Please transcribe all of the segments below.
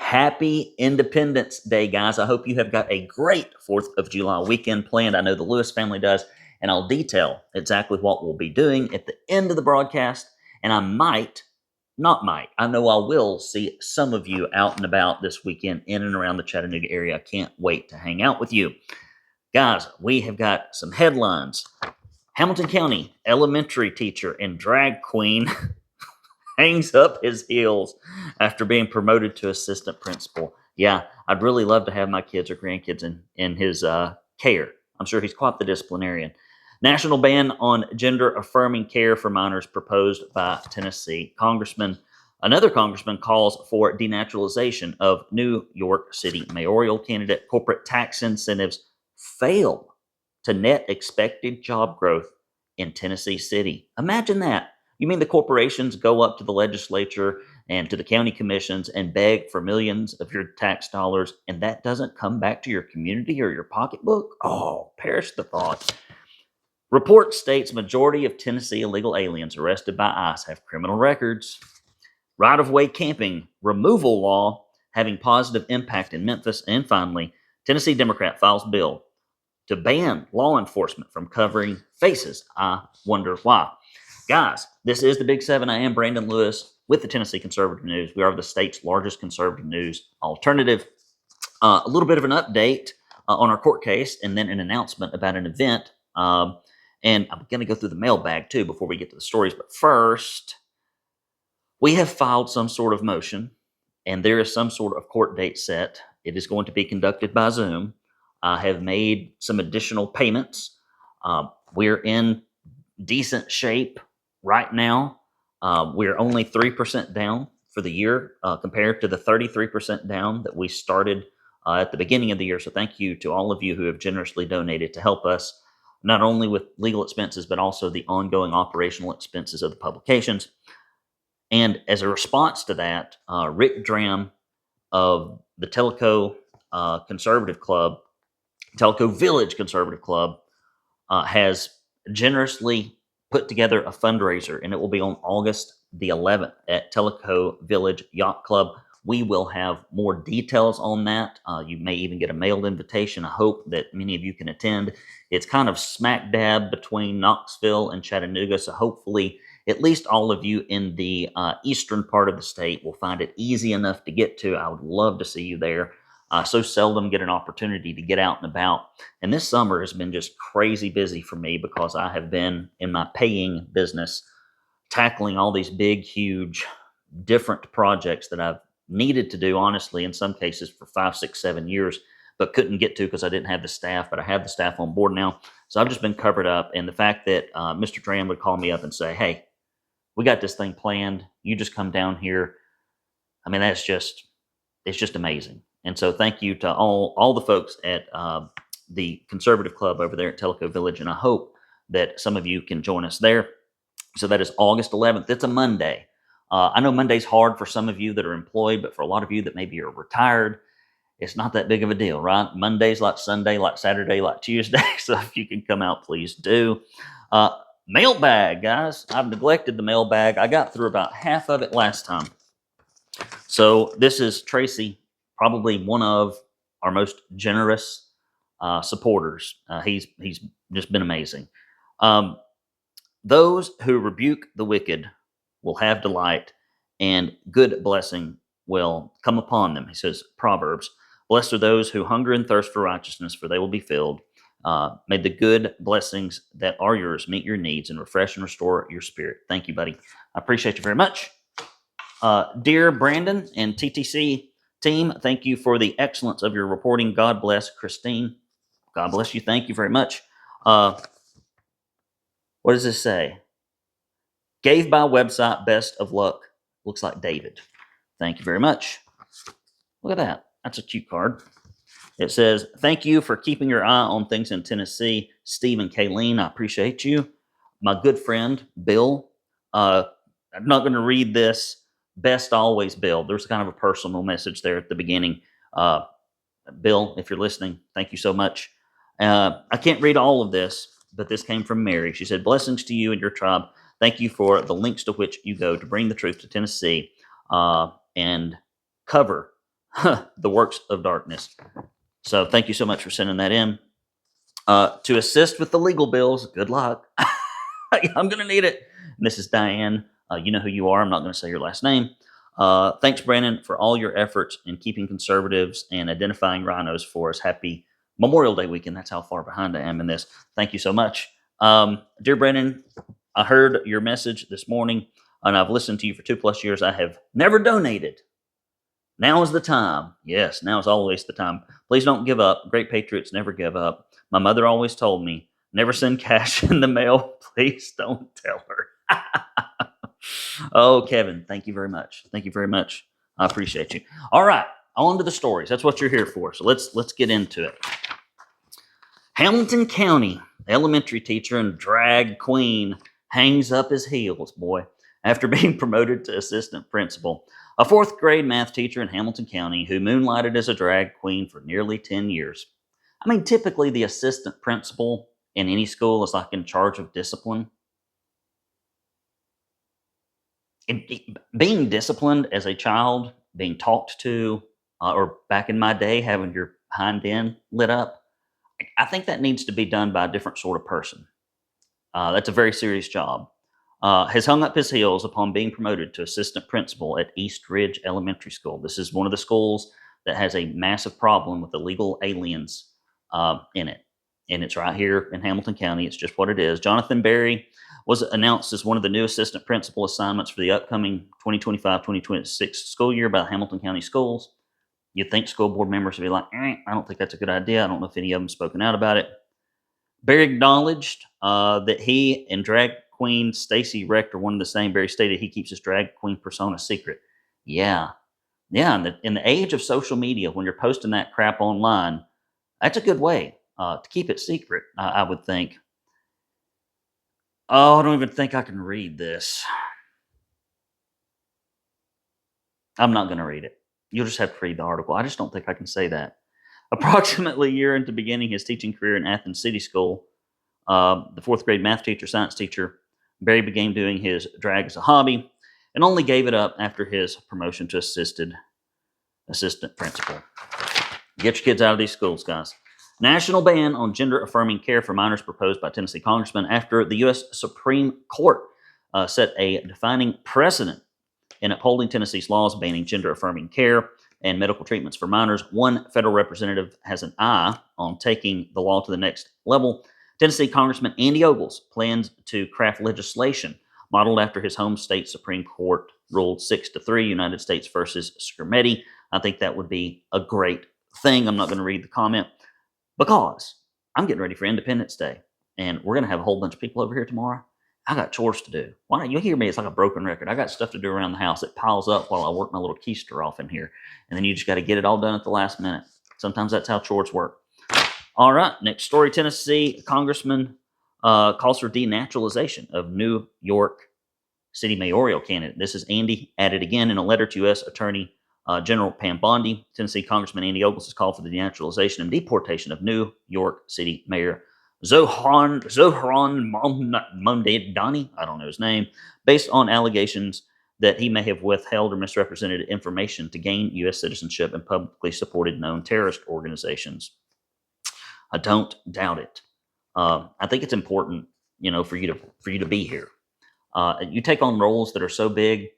Happy Independence Day, guys. I hope you have got a great 4th of July weekend planned. I know the Lewis family does, and I'll detail exactly what we'll be doing at the end of the broadcast. And I know I will see some of you out and about this weekend in and around the Chattanooga area. I can't wait to hang out with you. Guys, we have got some headlines. Hamilton County elementary teacher and drag queen hangs up his heels after being promoted to assistant principal. Yeah, I'd really love to have my kids or grandkids in his care. I'm sure he's quite the disciplinarian. National ban on gender-affirming care for minors proposed by Tennessee. Another congressman calls for denaturalization of New York City mayoral candidate. Corporate tax incentives fail to net expected job growth in Tennessee City. Imagine that. You mean the corporations go up to the legislature and to the county commissions and beg for millions of your tax dollars, and that doesn't come back to your community or your pocketbook? Oh, perish the thought. Report states majority of Tennessee illegal aliens arrested by ICE have criminal records. Right-of-way camping removal law having positive impact in Memphis. And finally, Tennessee Democrat files bill to ban law enforcement from covering faces. I wonder why. Guys, this is the Big 7. I am Brandon Lewis with the Tennessee Conservative News. We are the state's largest conservative news alternative. A little bit of an update on our court case, and then an announcement about an event. And I'm going to go through the mailbag, too, before we get to the stories. But first, we have filed some sort of motion, and there is some sort of court date set. It is going to be conducted by Zoom. I have made some additional payments. We're in decent shape right now. We're only 3% down for the year compared to the 33% down that we started at the beginning of the year. So thank you to all of you who have generously donated to help us, not only with legal expenses, but also the ongoing operational expenses of the publications. And as a response to that, Rick Dram of the Tellico Conservative Club, Tellico Village Conservative Club, has generously put together a fundraiser, and it will be on August the 11th at Tellico Village Yacht Club. We will have more details on that. You may even get a mailed invitation. I hope that many of you can attend. It's kind of smack dab between Knoxville and Chattanooga, so hopefully at least all of you in the eastern part of the state will find it easy enough to get to. I would love to see you there. So seldom get an opportunity to get out and about. And this summer has been just crazy busy for me because I have been in my paying business tackling all these big, huge, different projects that I've needed to do, honestly, in some cases for 5, 6, 7 years, but couldn't get to because I didn't have the staff. But I have the staff on board now. So I've just been covered up. And the fact that Mr. Dram would call me up and say, hey, we got this thing planned. You just come down here. I mean, it's just amazing. And so thank you to all the folks at the Conservative Club over there at Tellico Village. And I hope that some of you can join us there. So that is August 11th. It's a Monday. I know Monday's hard for some of you that are employed, but for a lot of you that maybe are retired, it's not that big of a deal, right? Monday's like Sunday, like Saturday, like Tuesday. So if you can come out, please do. Mailbag, guys. I've neglected the mailbag. I got through about half of it last time. So this is Tracy, probably one of our most generous supporters. He's just been amazing. Those who rebuke the wicked will have delight, and good blessing will come upon them. He says, Proverbs, blessed are those who hunger and thirst for righteousness, for they will be filled. May the good blessings that are yours meet your needs and refresh and restore your spirit. Thank you, buddy. I appreciate you very much. Dear Brandon and TTC team, thank you for the excellence of your reporting. God bless Christine. God bless you. Thank you very much. What does this say? Gave by website, best of luck. Looks like David. Thank you very much. Look at that. That's a cute card. It says, thank you for keeping your eye on things in Tennessee. Steve and Kayleen, I appreciate you. My good friend, Bill. I'm not going to read this. Best always, Bill. There's kind of a personal message there at the beginning. Bill, if you're listening, thank you so much. I can't read all of this, but this came from Mary. She said, blessings to you and your tribe. Thank you for the links to which you go to bring the truth to Tennessee and cover the works of darkness. So thank you so much for sending that in. To assist with the legal bills, good luck. I'm going to need it. And this is Diane. You know who you are. I'm not going to say your last name. Thanks, Brandon, for all your efforts in keeping conservatives and identifying rhinos for us. Happy Memorial Day weekend. That's how far behind I am in this. Thank you so much. Dear Brandon, I heard your message this morning, and I've listened to you for 2+ years. I have never donated. Now is the time. Yes, now is always the time. Please don't give up. Great patriots never give up. My mother always told me, never send cash in the mail. Please don't tell her. Oh, Kevin, thank you very much. Thank you very much. I appreciate you. All right, on to the stories. That's what you're here for. So let's get into it. Hamilton County elementary teacher and drag queen hangs up his heels, boy, after being promoted to assistant principal. A 4th grade math teacher in Hamilton County who moonlighted as a drag queen for nearly 10 years. I mean, typically the assistant principal in any school is like in charge of discipline. Being disciplined as a child, being talked to, or back in my day, having your hind end lit up, I think that needs to be done by a different sort of person. That's a very serious job. Has hung up his heels upon being promoted to assistant principal at East Ridge Elementary School. This is one of the schools that has a massive problem with illegal aliens in it. And it's right here in Hamilton County. It's just what it is. Jonathan Berry was announced as one of the new assistant principal assignments for the upcoming 2025-2026 school year by the Hamilton County Schools. You'd think school board members would be like, I don't think that's a good idea. I don't know if any of them spoken out about it. Barry acknowledged that he and drag queen Stacey Recht are one of the same. Barry stated he keeps his drag queen persona secret. Yeah. In the age of social media, when you're posting that crap online, that's a good way to keep it secret, I would think. Oh, I don't even think I can read this. I'm not going to read it. You'll just have to read the article. I just don't think I can say that. Approximately a year into beginning his teaching career in Athens City School, the 4th grade math teacher, science teacher, Barry began doing his drag as a hobby and only gave it up after his promotion to assistant principal. Get your kids out of these schools, guys. National ban on gender-affirming care for minors proposed by Tennessee congressman after the U.S. Supreme Court set a defining precedent in upholding Tennessee's laws banning gender-affirming care and medical treatments for minors. One federal representative has an eye on taking the law to the next level. Tennessee Congressman Andy Ogles plans to craft legislation modeled after his home state Supreme Court ruled 6-3 United States versus Scarametti. I think that would be a great thing. I'm not going to read the comment because I'm getting ready for Independence Day, and we're going to have a whole bunch of people over here tomorrow. I got chores to do. Why don't you hear me? It's like a broken record. I got stuff to do around the house. It piles up while I work my little keister off in here, and then you just got to get it all done at the last minute. Sometimes that's how chores work. All right, next story. Tennessee Congressman calls for denaturalization of New York City mayoral candidate. This is Andy added again in a letter to U.S. Attorney General Pam Bondi. Tennessee Congressman Andy Ogles has called for the denaturalization and deportation of New York City Mayor Zohran Mamdani, I don't know his name, based on allegations that he may have withheld or misrepresented information to gain U.S. citizenship and publicly supported known terrorist organizations. I don't doubt it. I think it's important, for you to be here. You take on roles that are so big.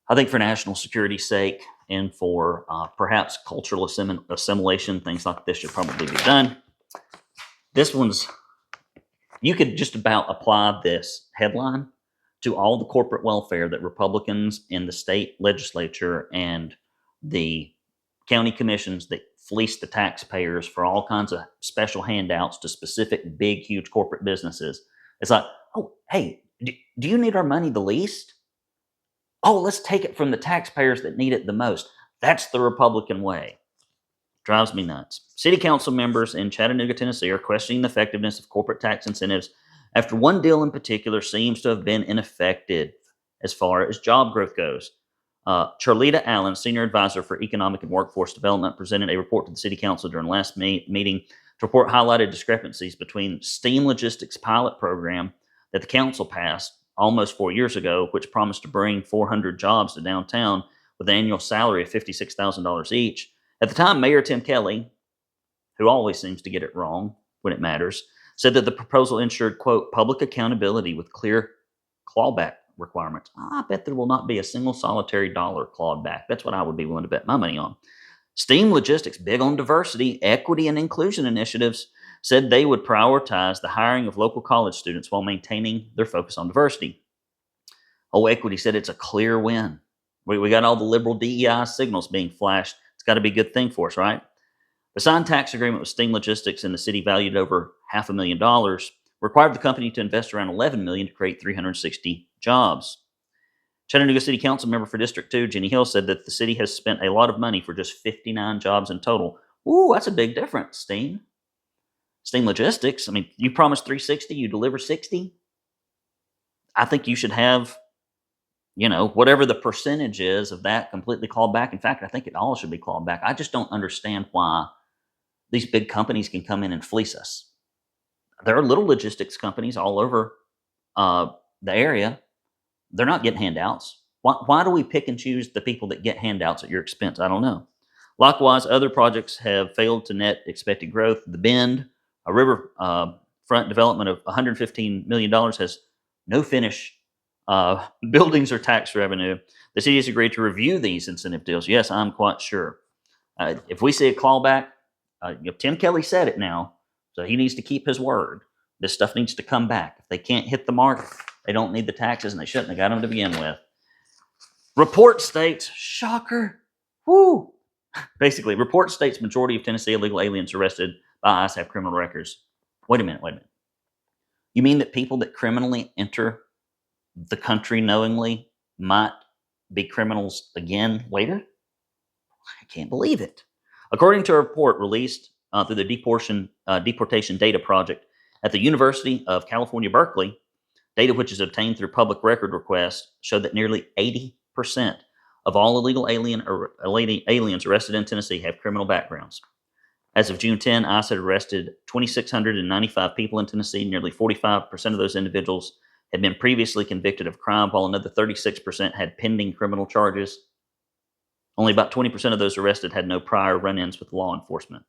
I think for national security's sake and for perhaps cultural assimilation, things like this should probably be done. You could just about apply this headline to all the corporate welfare that Republicans in the state legislature and the county commissions that fleece the taxpayers for all kinds of special handouts to specific big, huge corporate businesses. It's like, oh, hey, do you need our money the least? Oh, let's take it from the taxpayers that need it the most. That's the Republican way. Drives me nuts. City council members in Chattanooga, Tennessee are questioning the effectiveness of corporate tax incentives after one deal in particular seems to have been ineffective as far as job growth goes. Charlita Allen, Senior Advisor for Economic and Workforce Development, presented a report to the City Council during last meeting. The report highlighted discrepancies between Steam Logistics pilot program that the council passed almost 4 years ago, which promised to bring 400 jobs to downtown, with an annual salary of $56,000 each. At the time, Mayor Tim Kelly, who always seems to get it wrong when it matters, said that the proposal ensured, quote, public accountability with clear clawback requirements. I bet there will not be a single solitary dollar clawed back. That's what I would be willing to bet my money on. Steam Logistics, big on diversity, equity, and inclusion initiatives, said they would prioritize the hiring of local college students while maintaining their focus on diversity. Equity said it's a clear win. We got all the liberal DEI signals being flashed. It's got to be a good thing for us, right? The signed tax agreement with Steam Logistics and the city, valued over $500,000, required the company to invest around $11 million to create 360 jobs. Chattanooga City Council member for District 2, Jenny Hill, said that the city has spent a lot of money for just 59 jobs in total. Ooh, that's a big difference, Steam. Steam Logistics, I mean, you promised 360, you deliver 60. I think you should have, whatever the percentage is of that completely clawed back. In fact, I think it all should be clawed back. I just don't understand why these big companies can come in and fleece us. There are little logistics companies all over the area. They're not getting handouts. Why do we pick and choose the people that get handouts at your expense? I don't know. Likewise, other projects have failed to net expected growth. The Bend, a river front development of $115 million, has no finish buildings or tax revenue. The city has agreed to review these incentive deals. Yes, I'm quite sure. If we see a clawback, Tim Kelly said it now, so he needs to keep his word. This stuff needs to come back. If they can't hit the mark, they don't need the taxes, and they shouldn't have got them to begin with. Report states, shocker, whoo. Basically, report states majority of Tennessee illegal aliens arrested by ICE have criminal records. Wait a minute. You mean that people that criminally enter the country knowingly might be criminals again later? I can't believe it. According to a report released through the Deportation Data Project at the University of California, Berkeley, data which is obtained through public record requests showed that nearly 80% of all illegal aliens arrested in Tennessee have criminal backgrounds. As of June 10, ICE had arrested 2,695 people in Tennessee. Nearly 45% of those individuals had been previously convicted of crime, while another 36% had pending criminal charges. Only about 20% of those arrested had no prior run-ins with law enforcement.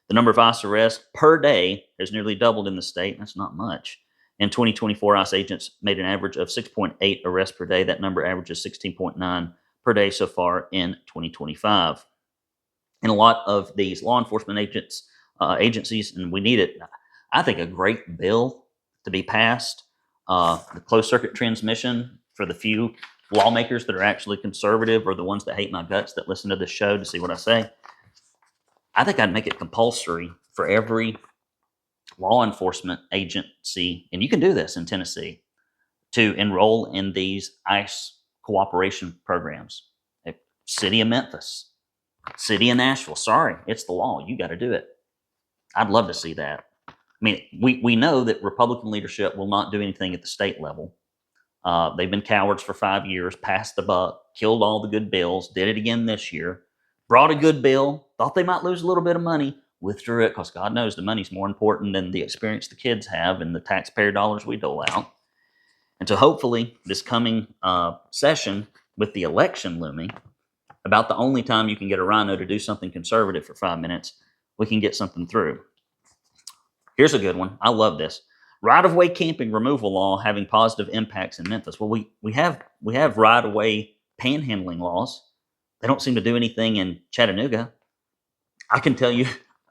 The number of ICE arrests per day has nearly doubled in the state. That's not much. In 2024, ICE agents made an average of 6.8 arrests per day. That number averages 16.9 per day so far in 2025. And a lot of these law enforcement agencies, and we need it, I think a great bill to be passed, the closed circuit transmission for the few lawmakers that are actually conservative or the ones that hate my guts that listen to this show to see what I say. I think I'd make it compulsory for every law enforcement agency, and you can do this in Tennessee, to enroll in these ICE cooperation programs. City of Memphis, City of Nashville. Sorry, it's the law. You got to do it. I'd love to see that. I mean, we know that Republican leadership will not do anything at the state level. They've been cowards for 5 years, passed the buck, killed all the good bills, did it again this year, brought a good bill, thought they might lose a little bit of money, withdrew it because God knows the money's more important than the experience the kids have and the taxpayer dollars we dole out. And so hopefully this coming session, with the election looming, about the only time you can get a rhino to do something conservative for 5 minutes, we can get something through. Here's a good one. I love this. Right-of-way camping removal law having positive impacts in Memphis. Well, we have right-of-way panhandling laws. They don't seem to do anything in Chattanooga. I can tell you,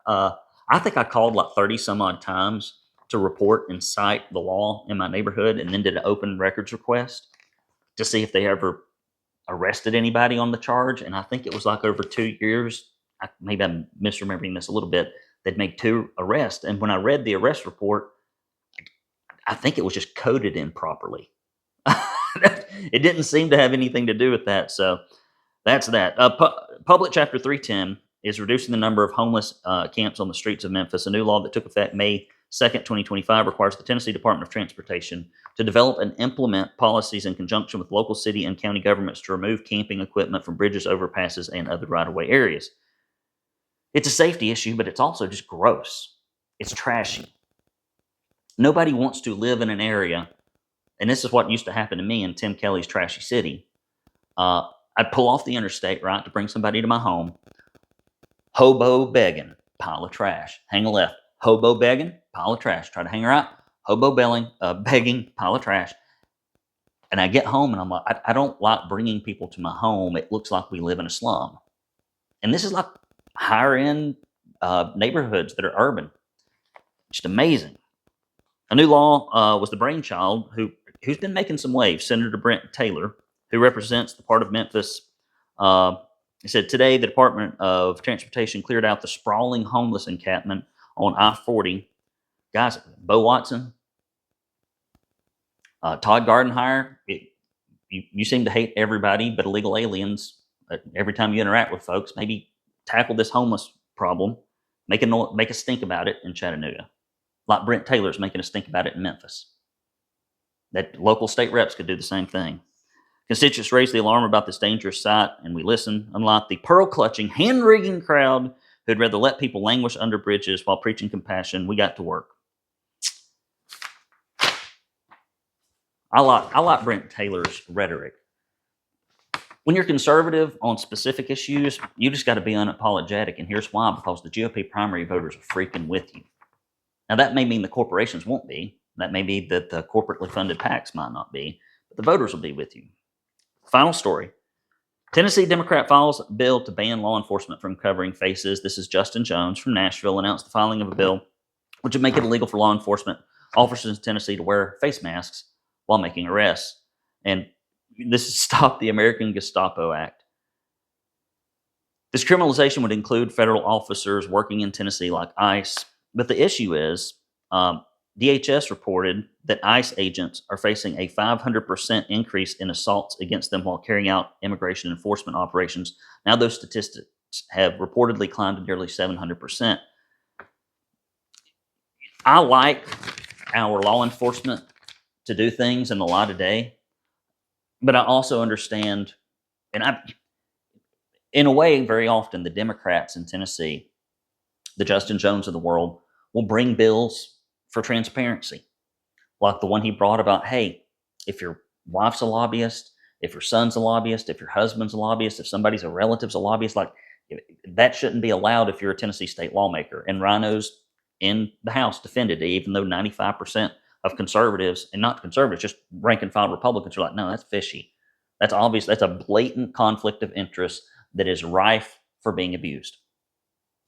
I think I called like 30 some odd times to report and cite the law in my neighborhood, and then did an open records request to see if they ever arrested anybody on the charge. And I think it was like over 2 years. Maybe I'm misremembering this a little bit. They'd made 2 arrests. And when I read the arrest report, I think it was just coded improperly. It didn't seem to have anything to do with that. So that's that. Public Chapter 310 is reducing the number of homeless camps on the streets of Memphis. A new law that took effect May 2nd, 2025 requires the Tennessee Department of Transportation to develop and implement policies in conjunction with local city and county governments to remove camping equipment from bridges, overpasses, and other right-of-way areas. It's a safety issue, but it's also just gross. It's trashy. Nobody wants to live in an area, and this is what used to happen to me in Tim Kelly's trashy city. I'd pull off the interstate, right, to bring somebody to my home. Hobo begging, pile of trash. Hang a left. Hobo begging, pile of trash. Try to hang right. Hobo begging, pile of trash. And I get home and I'm like, I don't like bringing people to my home. It looks like we live in a slum. And this is like higher end neighborhoods that are urban. Just amazing. A new law was the brainchild who's been making some waves. Senator Brent Taylor, who represents the part of Memphis, he said today the Department of Transportation cleared out the sprawling homeless encampment on I-40. Guys, Bo Watson, Todd Gardenhire, you seem to hate everybody but illegal aliens. Every time you interact with folks, maybe tackle this homeless problem, make a stink about it in Chattanooga, like Brent Taylor's making a stink about it in Memphis. That local state reps could do the same thing. Constituents raised the alarm about this dangerous sight, and we listened. Unlike the pearl-clutching, hand-wringing crowd who'd rather let people languish under bridges while preaching compassion, we got to work. I like Brent Taylor's rhetoric. When you're conservative on specific issues, you just got to be unapologetic, and here's why: because the GOP primary voters are freaking with you. Now, that may mean the corporations won't be. That may be that the corporately funded PACs might not be, but the voters will be with you. Final story. Tennessee Democrat files a bill to ban law enforcement from covering faces. This is Justin Jones from Nashville announced the filing of a bill which would make it illegal for law enforcement officers in Tennessee to wear face masks while making arrests. And this is Stop the American Gestapo Act. This criminalization would include federal officers working in Tennessee like ICE. But the issue is DHS reported that ICE agents are facing a 500% increase in assaults against them while carrying out immigration enforcement operations. Now those statistics have reportedly climbed to nearly 700%. I like our law enforcement to do things in the light of day, but I also understand, and in a way, very often the Democrats in Tennessee, the Justin Jones of the world, will bring bills for transparency, like the one he brought about, hey, if your wife's a lobbyist, if your son's a lobbyist, if your husband's a lobbyist, if somebody's a relative's a lobbyist, like that shouldn't be allowed if you're a Tennessee state lawmaker. And rhinos in the House defended it, even though 95% of conservatives, and not conservatives, just rank and file Republicans are like, no, that's fishy. That's obvious. That's a blatant conflict of interest that is rife for being abused.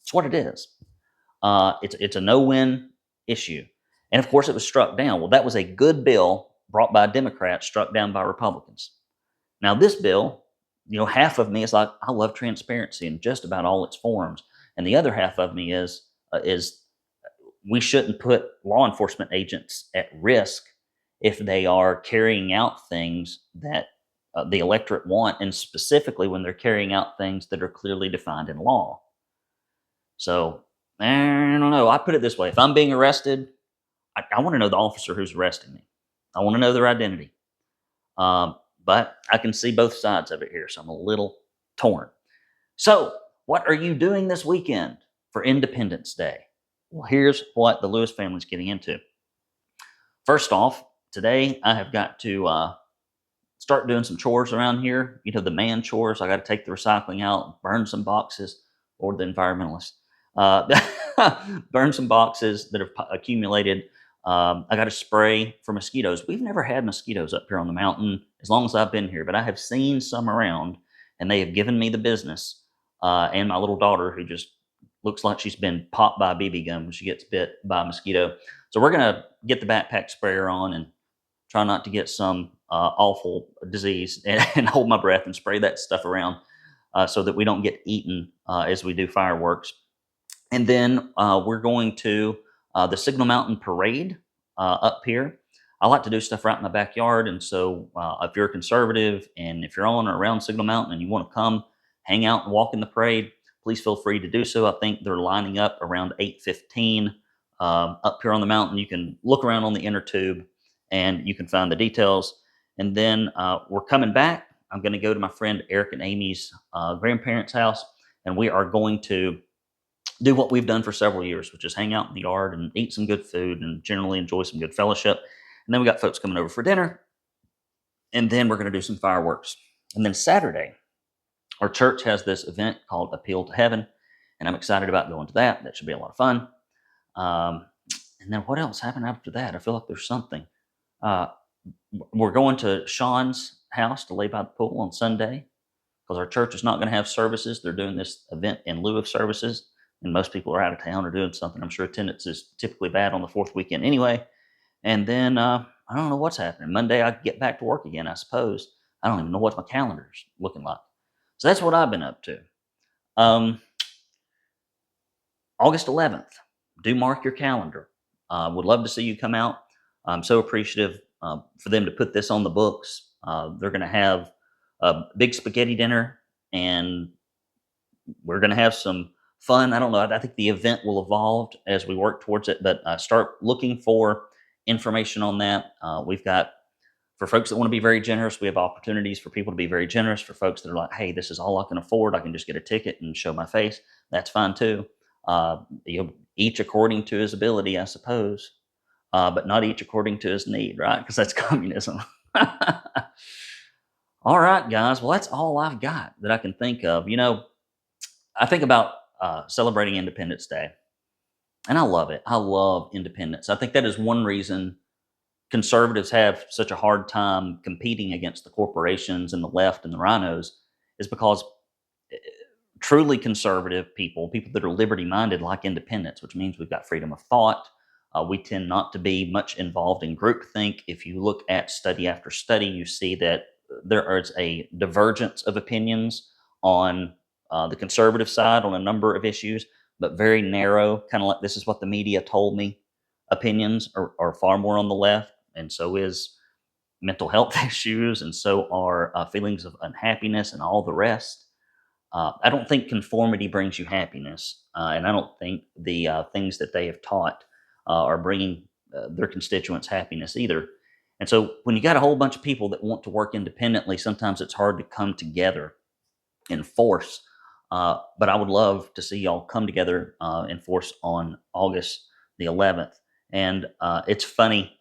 It's what it is. It's a no-win issue. And of course, it was struck down. Well, that was a good bill brought by Democrats, struck down by Republicans. Now, this bill, half of me is like, I love transparency in just about all its forms. And the other half of me is we shouldn't put law enforcement agents at risk if they are carrying out things that the electorate want, and specifically when they're carrying out things that are clearly defined in law. So, I don't know. I put it this way. If I'm being arrested, I want to know the officer who's arresting me. I want to know their identity. But I can see both sides of it here, so I'm a little torn. So, what are you doing this weekend for Independence Day? Well, here's what the Lewis family's getting into. First off, today I have got to start doing some chores around here. The man chores. I got to take the recycling out, burn some boxes, or the environmentalist. Burn some boxes that have accumulated. I got to spray for mosquitoes. We've never had mosquitoes up here on the mountain as long as I've been here, but I have seen some around, and they have given me the business. And my little daughter, who just looks like she's been popped by a BB gun when she gets bit by a mosquito. So we're going to get the backpack sprayer on and try not to get some awful disease and hold my breath and spray that stuff around so that we don't get eaten as we do fireworks. And then we're going to the Signal Mountain Parade up here. I like to do stuff right in my backyard. And so if you're a conservative and if you're on or around Signal Mountain and you want to come hang out and walk in the parade, please feel free to do so. I think they're lining up around 8:15 up here on the mountain. You can look around on the inner tube and you can find the details. And then we're coming back. I'm going to go to my friend Eric and Amy's grandparents' house, and we are going to do what we've done for several years, which is hang out in the yard and eat some good food and generally enjoy some good fellowship. And then we got folks coming over for dinner, and then we're going to do some fireworks. And then Saturday, Our church has this event called Appeal to Heaven, and I'm excited about going to that. That should be a lot of fun. Um, and then what else happened after that? I feel like there's something. Uh, we're going to Sean's house to lay by the pool on Sunday because our church is not going to have services. They're doing this event in lieu of services, and most people are out of town or doing something. I'm sure attendance is typically bad on the fourth weekend anyway. And then I don't know what's happening. Monday, I get back to work again, I suppose. I don't even know what my calendar's looking like. So that's what I've been up to. Um, August 11th, do mark your calendar. Would love to see you come out. I'm so appreciative for them to put this on the books. They're going to have a big spaghetti dinner, and we're going to have some fun. I don't know. I think the event will evolve as we work towards it, but start looking for information on that. We've got, for folks that want to be very generous, we have opportunities for people to be very generous. For folks that are like, hey, this is all I can afford, I can just get a ticket and show my face. That's fine too. Each according to his ability, I suppose, but not each according to his need, right? Because that's communism. All right, guys. Well, that's all I've got that I can think of. I think about celebrating Independence Day, and I love it. I love independence. I think that is one reason conservatives have such a hard time competing against the corporations and the left and the rhinos, is because truly conservative people that are liberty minded, like independence, which means we've got freedom of thought. We tend not to be much involved in groupthink. If you look at study after study, you see that there is a divergence of opinions on the conservative side on a number of issues, but very narrow, kind of like this is what the media told me opinions are far more on the left. And so is mental health issues, and so are feelings of unhappiness and all the rest. I don't think conformity brings you happiness, and I don't think the things that they have taught are bringing their constituents happiness either. And so, when you got a whole bunch of people that want to work independently, sometimes it's hard to come together in force. But I would love to see y'all come together in force on August the 11th. And it's funny,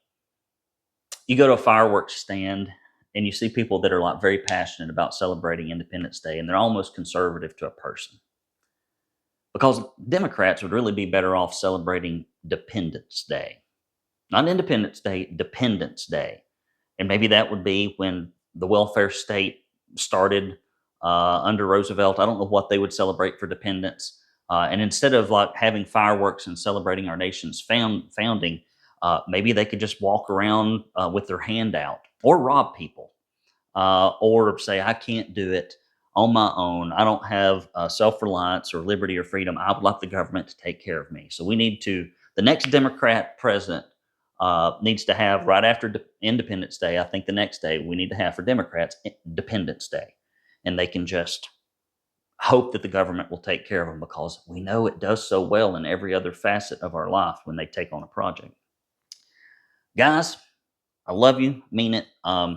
you go to a fireworks stand and you see people that are like very passionate about celebrating Independence Day, and they're almost conservative to a person. Because Democrats would really be better off celebrating Dependence Day. Not Independence Day, Dependence Day. And maybe that would be when the welfare state started under Roosevelt. I don't know what they would celebrate for dependence. And instead of like having fireworks and celebrating our nation's founding, maybe they could just walk around with their hand out or rob people or say, I can't do it on my own. I don't have self-reliance or liberty or freedom. I would like the government to take care of me. So the next Democrat president needs to have right after Independence Day, I think the next day we need to have for Democrats, Dependence Day. And they can just hope that the government will take care of them, because we know it does so well in every other facet of our life when they take on a project. Guys, I love you, mean it. I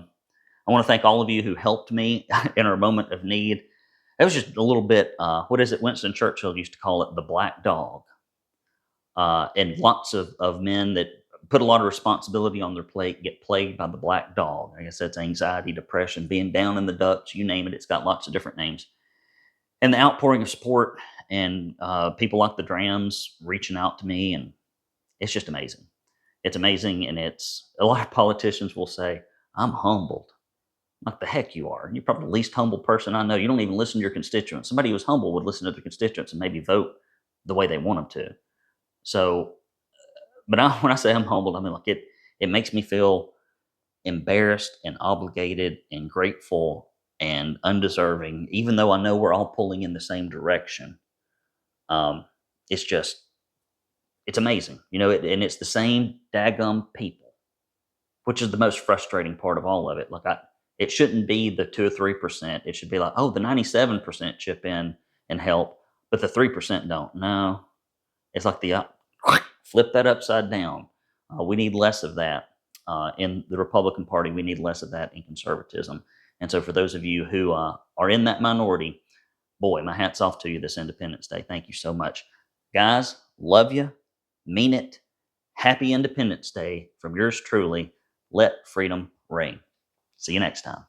want to thank all of you who helped me in our moment of need. It was just a little bit, what is it? Winston Churchill used to call it the black dog. And lots of men that put a lot of responsibility on their plate get plagued by the black dog. I guess that's anxiety, depression, being down in the dumps, you name it. It's got lots of different names. And the outpouring of support and people like the Dems reaching out to me, and it's just amazing. It's amazing, and it's a lot of politicians will say, I'm humbled. Like the heck you are. You're probably the least humble person I know. You don't even listen to your constituents. Somebody who's humble would listen to their constituents and maybe vote the way they want them to. So, but when I say I'm humbled, I mean like it makes me feel embarrassed and obligated and grateful and undeserving, even though I know we're all pulling in the same direction. Um, it's just, it's amazing, and it's the same daggum people, which is the most frustrating part of all of it. It shouldn't be the 2 or 3%. It should be like, oh, the 97% chip in and help, but the 3% don't. No, it's like flip that upside down. We need less of that in the Republican Party. We need less of that in conservatism. And so, for those of you who are in that minority, boy, my hat's off to you this Independence Day. Thank you so much, guys. Love you, mean it. Happy Independence Day from yours truly. Let freedom ring. See you next time.